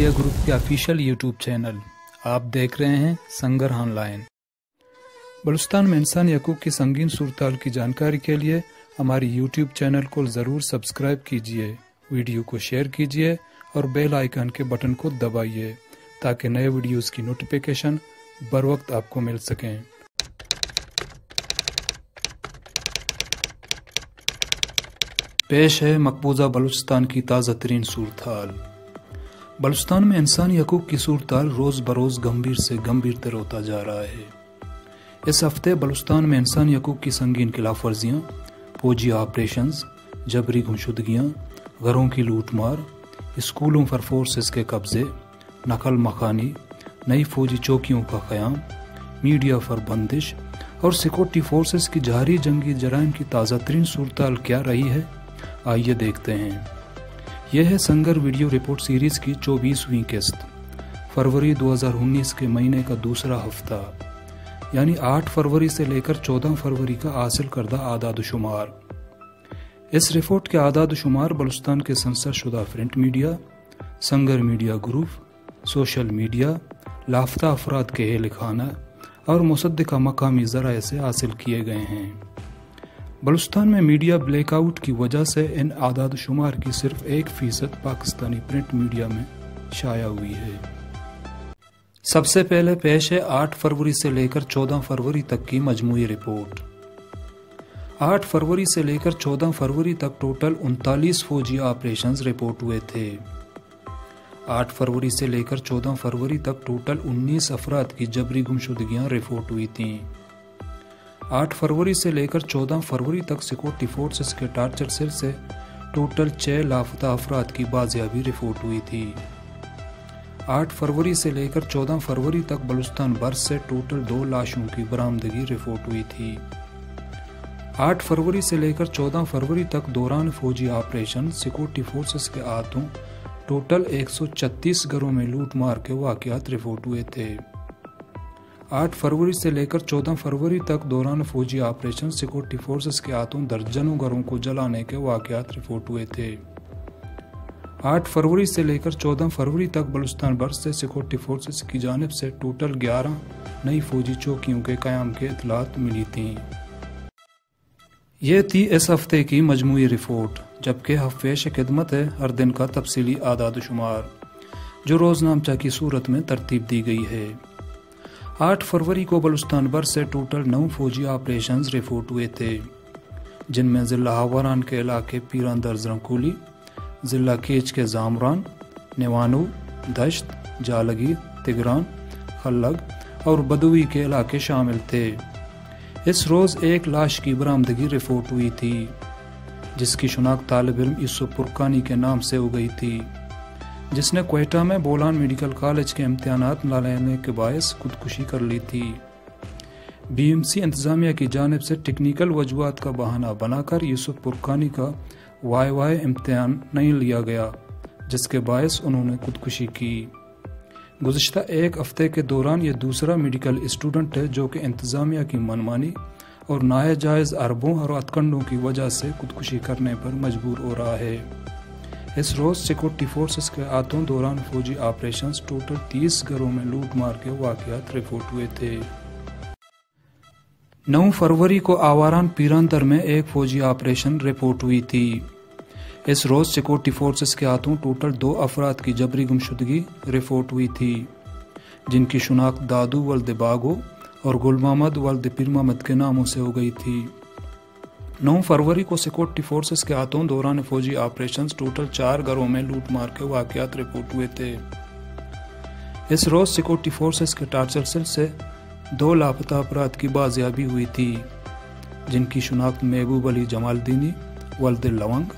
Media group के official YouTube channel. आप देख रहे हैं संगर ऑनलाइन। बलूचिस्तान में इंसानी हकूक़ की संगीन सूरत-ए-हाल की जानकारी के लिए हमारी यूट्यूब चैनल को ज़रूर सब्सक्राइब कीजिए, वीडियो को शेयर कीजिए और बेल आइकन के बटन को दबाइए ताकि नए वीडियोस की नोटिफिकेशन बर वक्त आपको मिल सकें। पेश है मकबूजा बलूचिस्तान की ताज़ा तरीन सूरत-ए-हाल। बलूचिस्तान में इंसानी हकूक़ की सूरत-ए-हाल रोज़ बरोज़ गंभीर से गंभीरतर होता जा रहा है। इस हफ्ते बलूचिस्तान में इंसानी हकूक़ की संगीन खिलाफ वर्जियाँ, फौजी ऑपरेशंस, जबरी गुमशुदगियाँ, घरों की लूट मार, स्कूलों पर फोर्सेस के कब्जे, नकल मकानी, नई फौजी चौकियों का क़याम, मीडिया पर बंदिश और सिक्योरिटी फोर्सेस की जारी जंगी जराइम की ताज़ा तरीन सूरत-ए-हाल क्या रही है, आइए देखते हैं। यह है संगर वीडियो रिपोर्ट सीरीज़ की 24वीं किस्त। फरवरी 2019 के महीने का दूसरा हफ्ता यानी 8 फरवरी से लेकर 14 फरवरी का हासिल करदा आदाद शुमार। इस रिपोर्ट के आदाद शुमार बलूचिस्तान के सेंसरशुदा प्रिंट मीडिया, संगर मीडिया ग्रुप, सोशल मीडिया, लाफ्ता अफराद के अहल खाना और मुसद्दिका मकामी ज़राए से हासिल किए गए हैं। बलूचिस्तान में मीडिया ब्लैकआउट की वजह से इन आदाद शुमार की सिर्फ 1% पाकिस्तानी प्रिंट मीडिया में शाया हुई है। सबसे पहले पेश है 8 फरवरी से लेकर 14 फरवरी तक की मजमूई रिपोर्ट। 8 फरवरी से लेकर 14 फरवरी तक टोटल 39 फौजी ऑपरेशंस रिपोर्ट हुए थे। 8 फरवरी से लेकर 14 फरवरी तक टोटल 19 अफराद की जबरी गुमशुदगियां रिपोर्ट हुई थीं। 8 फरवरी से लेकर 14 फरवरी तक सिक्योरिटी फोर्सेस के टार्चर सेल से टोटल 6 लापता अफराद की बाजियाबी रिपोर्ट हुई थी। 8 फरवरी से लेकर 14 फरवरी तक बलूचिस्तान भर से टोटल 2 लाशों की बरामदगी रिपोर्ट हुई थी। 8 फरवरी से लेकर 14 फरवरी तक दौरान फौजी ऑपरेशन सिक्योरिटी फोर्सेस के हाथों टोटल 136 घरों में लूट मार के वाक़यात रिपोर्ट हुए थे। 8 फरवरी से लेकर 14 फरवरी तक दौरान फौजी ऑपरेशन सिक्योरिटी फोर्सेस के हाथों दर्जनों घरों को जलाने के वाक़यात रिपोर्ट हुए थे। 8 फरवरी से लेकर 14 फरवरी तक बलूचिस्तान भर से सिक्योरिटी फोर्सेस की जानिब से टोटल 11 नई फौजी चौकियों के क़याम के इतलात मिली थीं। ये थी इस हफ्ते की मजमूई रिपोर्ट, जबकि हफ़ेश खिदमत है हर दिन का तफसीली आदाद शुमार जो रोज़नामचा की सूरत में तरतीब दी गई है। 8 फरवरी को बलूचिस्तान भर से टोटल 9 फौजी ऑपरेशंस रिपोर्ट हुए थे, जिनमें ज़िला हावरान के इलाके पीरान दरजरंकुली, ज़िला केच के जामरान, नेवानू, दश्त, जालगी, तिगरान, खल्लग और बदुई के इलाके शामिल थे। इस रोज़ एक लाश की बरामदगी रिपोर्ट हुई थी, जिसकी शुनाख्त तालिब इल्म यूसुफ पुरकानी के नाम से हो गई थी, जिसने क्वेटा में बोलान मेडिकल कॉलेज के इम्तिहानात न लेने के बायस खुदकुशी कर ली थी। BMC इंतज़ामिया की जानिब से टेक्निकल वजूहात का बहाना बनाकर यूसुफ पुरकानी का YY इम्तिहान नहीं लिया गया, जिसके बायस उन्होंने खुदकुशी की। गुज़िश्ता एक हफ्ते के दौरान ये दूसरा मेडिकल स्टूडेंट है जो कि इंतज़ामिया की मनमानी और नाजायज़ अरबों और हथकंडों की वजह से खुदकुशी करने पर मजबूर हो रहा है। इस रोज़ सिक्योरिटी फोर्सेस के हाथों दौरान फौजी ऑपरेशंस टोटल 30 घरों में लूट मार के वाक़यात रिपोर्ट हुए थे। 9 फरवरी को आवारान पीरांदर में एक फौजी ऑपरेशन रिपोर्ट हुई थी। इस रोज़ सिक्योरिटी फोर्सेस के हाथों टोटल 2 अफराद की जबरी गुमशुदगी रिपोर्ट हुई थी, जिनकी शुनाख्त दादू वल्द बागो और गुल मोहम्मद वल्द पीर मोहम्मद के नामों से हो गई थी। 9 फरवरी को सिक्योरिटी फोर्सेस के हाथों दौरान फौजी ऑपरेशंस टोटल 4 घरों में लूट मार के वाक़यात रिपोर्ट हुए थे। इस रोज़ सिक्योरिटी फोर्सेस के टार्चर सेल से 2 लापता अफराद की बाजियाबी हुई थी, जिनकी शुनाख्त महबूब अली जमालदीनी वल्द लवंग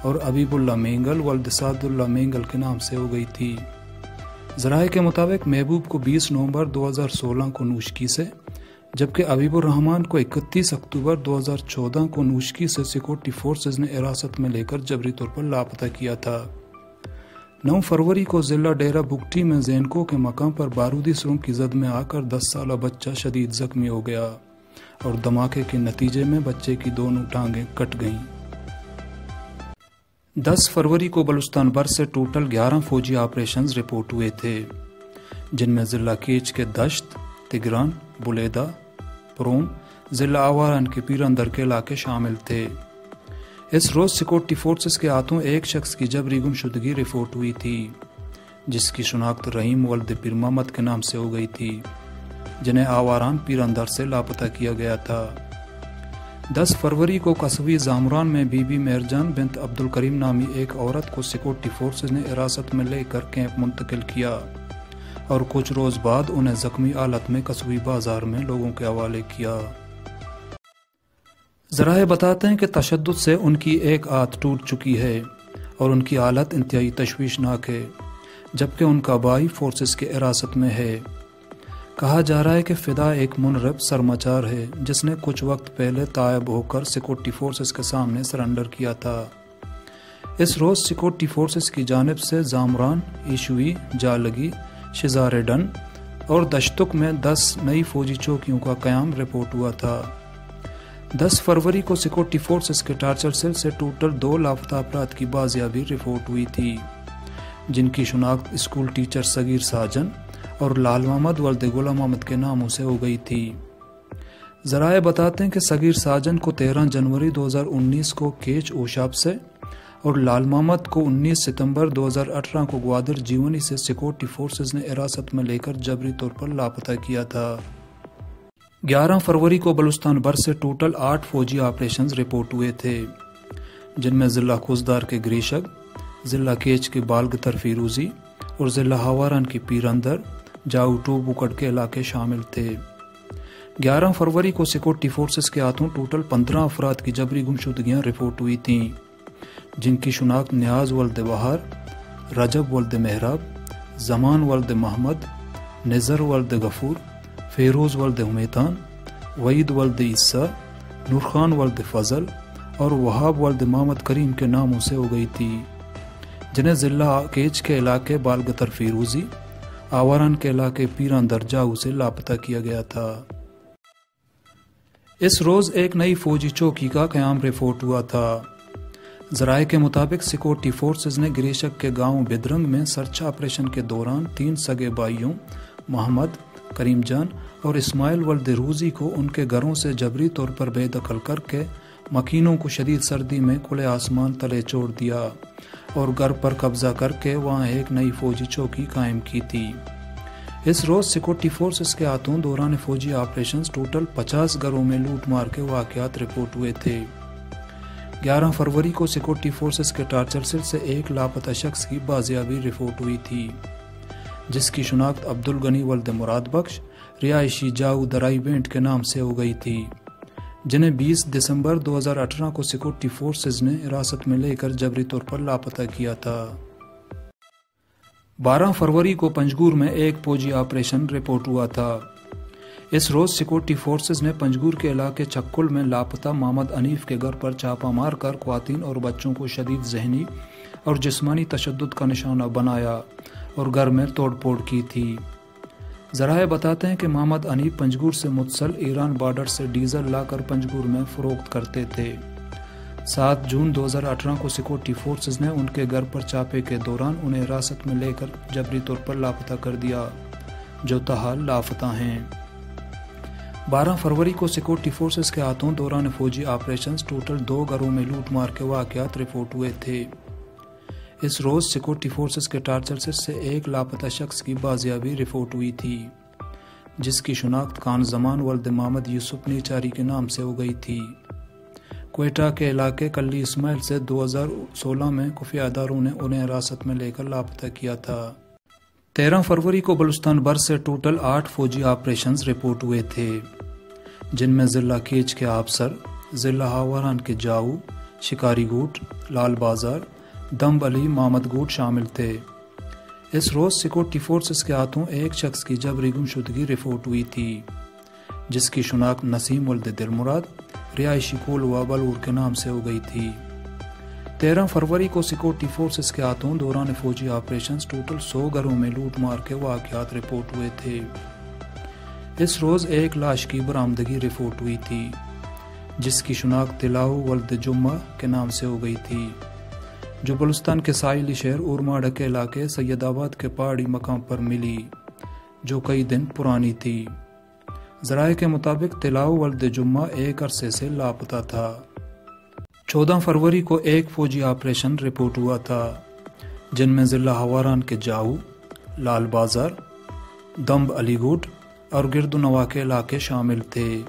और अबीबुल्ला मेंगल वल्द सादुल्ला मेंगल के नाम से हो गई थी। ज़राए के मुताबिक महबूब को 20 नवंबर 2016 को नूशकी से, जबकि अबीबुर रहमान को 31 अक्टूबर 2014 को नूशकी से सिक्योरिटी फोर्सेस ने हिरासत में लेकर जबरी तौर पर लापता किया था। 9 फरवरी को ज़िला डेरा बुगटी में जैनको के मकाम पर बारूदी सुरंग की जद में आकर 10 साला बच्चा शदीद जख्मी हो गया और धमाके के नतीजे में बच्चे की दोनों टांगें कट गईं। 10 फरवरी को बलूचिस्तान भर से टोटल 11 फौजी ऑपरेशंस रिपोर्ट हुए थे, जिनमें ज़िला केच के दश्त, तिगरान, बुलेदा, प्रोम, ज़िला आवारान के पीरंदर के इलाके शामिल थे। इस रोज़ सिक्योरिटी फोर्सेस के हाथों एक शख्स की जबरी गुमशुदगी रिपोर्ट हुई थी, जिसकी शुनाख्त रहीम वल्द पीर मोहम्मद के नाम से हो गई थी, जिन्हें आवारान पीरंदर से लापता किया गया था। 10 फरवरी को कस्बी जामरान में बीबी मेहरजान बिनत अब्दुल करीम नामी एक औरत को सिक्योरिटी फोर्सेस ने हिरासत में लेकर कैंप मुंतकिल किया और कुछ रोज़ बाद उन्हें जख्मी हालत में कस्बी बाजार में लोगों के हवाले किया। ज़राए बताते हैं कि तशद्दुद से उनकी एक हाथ टूट चुकी है और उनकी हालत इंतहाई तशवीशनाक है, जबकि उनका भाई फोर्सेस के हिरासत में है। कहा जा रहा है कि फिदा एक मुनरब सरमाचार है जिसने कुछ वक्त पहले तायब होकर सिक्योरिटी फोर्सेस के सामने सरेंडर किया था। इस रोज़ सिक्योरिटी फोर्सेस की जानिब से जामरान, ईशवी, जालगी, शिजारेडन और दश्तुक में 10 नई फौजी चौकियों का क़याम रिपोर्ट हुआ था। 10 फरवरी को सिक्योरिटी फोर्सेस के टार्चर सेल से टोटल 2 लापता अफराद की बाजियाबी रिपोर्ट हुई थी, जिनकी शुनाख्त स्कूल टीचर सगीर साजन और लाल मोहम्मद वल्द गुलाम मोहम्मद के नामों से हो गई थी। ज़राए बताते हैं कि सगीर साजन को 13 जनवरी 2019 को केच ओशाब से और लाल मोहम्मद को 19 सितंबर 2018 को ग्वादर जीवनी से सिक्योरिटी फोर्सेस ने हिरासत में लेकर जबरी तौर पर लापता किया था। 11 फरवरी को बलूचिस्तान भर से टोटल 8 फौजी ऑपरेशंस रिपोर्ट हुए थे, जिनमें ज़िला खुजदार के ग्रीशक, ज़िला केच के बालगतर फीरूजी और ज़िला हवारान की पीरंदर, जाऊटो बुकड़ के इलाके शामिल थे। 11 फरवरी को सिक्योरिटी फोर्सेस के हाथों टोटल 15 अफराद की जबरी गुमशुदगियाँ रिपोर्ट हुई थीं, जिनकी शुनाख्त नियाज वल्द बहार, रजब वल्द मेहराब, जमान वल्द महमद, नज़र वल्द गफूर, फेरोज़ वल्द हुमेतान, वईद वल्द ईसा, नूरखान वल्द फजल और वहाब वल्द मोहम्मद करीम के नामों से हो गई थी, जिन्हें ज़िला केच के इलाके बालगतर फीरूजी, आवारान के इलाके पीरंदर जाऊ से लापता किया गया था। इस रोज़ एक नई फौजी चौकी का क़याम रिपोर्ट हुआ था। ज़राए के मुताबिक सिक्योरिटी फोर्सेस ने ग्रीशक के गांव बिदरंग में सर्च ऑपरेशन के दौरान 3 सगे भाइयों मोहम्मद, करीम जान और इस्माइल वल्द रूजी को उनके घरों से जबरी तौर पर बेदखल करके मकीनों को शदीद सर्दी में खुले आसमान तले छोड़ दिया और घर पर कब्जा करके वहां एक नई फौजी चौकी कायम की थी। इस रोज़ सिक्योरिटी फोर्सेस के हाथों दौरान फौजी ऑपरेशंस टोटल 50 घरों में लूट मार के वाक़यात रिपोर्ट हुए थे। 11 फरवरी को सिक्योरिटी फोर्सेस के टार्चर सेल से एक लापता शख्स की बाजियाबी रिपोर्ट हुई थी, जिसकी शुनाख्त अब्दुल गनी वल्द मुराद बख्श, रिहायशी जाऊ दराई बेंट के नाम से हो गई थी, जिन्हें 20 दिसंबर 2018 को सिक्योरिटी फोर्सेस ने हिरासत में लेकर जबरी तौर पर लापता किया था। 12 फरवरी को पंजगूर में एक फौजी ऑपरेशन रिपोर्ट हुआ था। इस रोज़ सिक्योरिटी फोर्सेस ने पंजगूर के इलाके चक्कुल में लापता मोहम्मद अनीफ के घर पर छापा मारकर ख्वातीन और बच्चों को शदीद जहनी और जिस्मानी तशद्दुद का निशाना बनाया और घर में तोड़फोड़ की थी। ज़राए बताते हैं कि मोहम्मद अनीफ पंजगूर से मुत्सल ईरान बॉर्डर से डीजल लाकर पंजगूर में फ़रोख्त करते थे। 7 जून 2018 को सिक्योरिटी फोर्सेस ने उनके घर पर छापे के दौरान उन्हें हिरासत में लेकर जबरी तौर पर लापता कर दिया, जो ताहाल लापता हैं। 12 फरवरी को सिक्योरिटी फोर्सेस के हाथों दौरान फौजी ऑपरेशंस टोटल 2 घरों में लूट मार के वाक़यात रिपोर्ट हुए थे। इस रोज़ सिक्योरिटी फोर्सेस के टार्चर सेल से एक लापता शख्स की बाजियाबी रिपोर्ट हुई थी, जिसकी शुनाख्त खान जमान वल्द मोहम्मद यूसुफ नीचारी के नाम से हो गई थी। क्वेटा के इलाके कल्ली इस्माइल से 2016 में खुफिया अदारों ने उन्हें हिरासत में लेकर लापता किया था। 13 फरवरी को बलूचिस्तान भर से टोटल 8 फौजी ऑपरेशंस रिपोर्ट हुए थे, जिनमें ज़िला केच के आबसर, ज़िला हावरान के जाऊ, शिकारी गोट, लाल बाजार, दम्ब अली, मोहम्मद गोट शामिल थे। इस रोज़ सिक्योरिटी फोर्सेस के हाथों एक शख्स की जबरी गुमशुदगी रिपोर्ट हुई थी, जिसकी शुनाख्त नसीम वल्द दिलमुराद, रिहायशी कोलवा बलूर के नाम से हो गई थी। 13 फरवरी को सिक्योरिटी फोर्सेस के हाथों दौरान फौजी ऑपरेशंस टोटल 100 घरों में लूट मार के वाक़यात रिपोर्ट हुए थे। इस रोज़ एक लाश की बरामदगी रिपोर्ट हुई थी, जिसकी शुनाख्त तिलाऊ वल्द जुम्मा के नाम से हो गई थी, جو بلوچستان کے ساحلی شہر اورماڑہ کے علاقے سید آباد کے پہاڑی مقام پر ملی، جو کئی دن پرانی تھی۔ ذرائع کے مطابق طلاؤ ولد جمعہ ایک عرصے سے لاپتہ تھا۔ 14 فروری کو ایک فوجی آپریشن رپورٹ ہوا تھا، جن میں ضلع ہواران کے جاؤ، لال بازار، دمب علی گڑھ اور گرد و نواح کے علاقے شامل تھے۔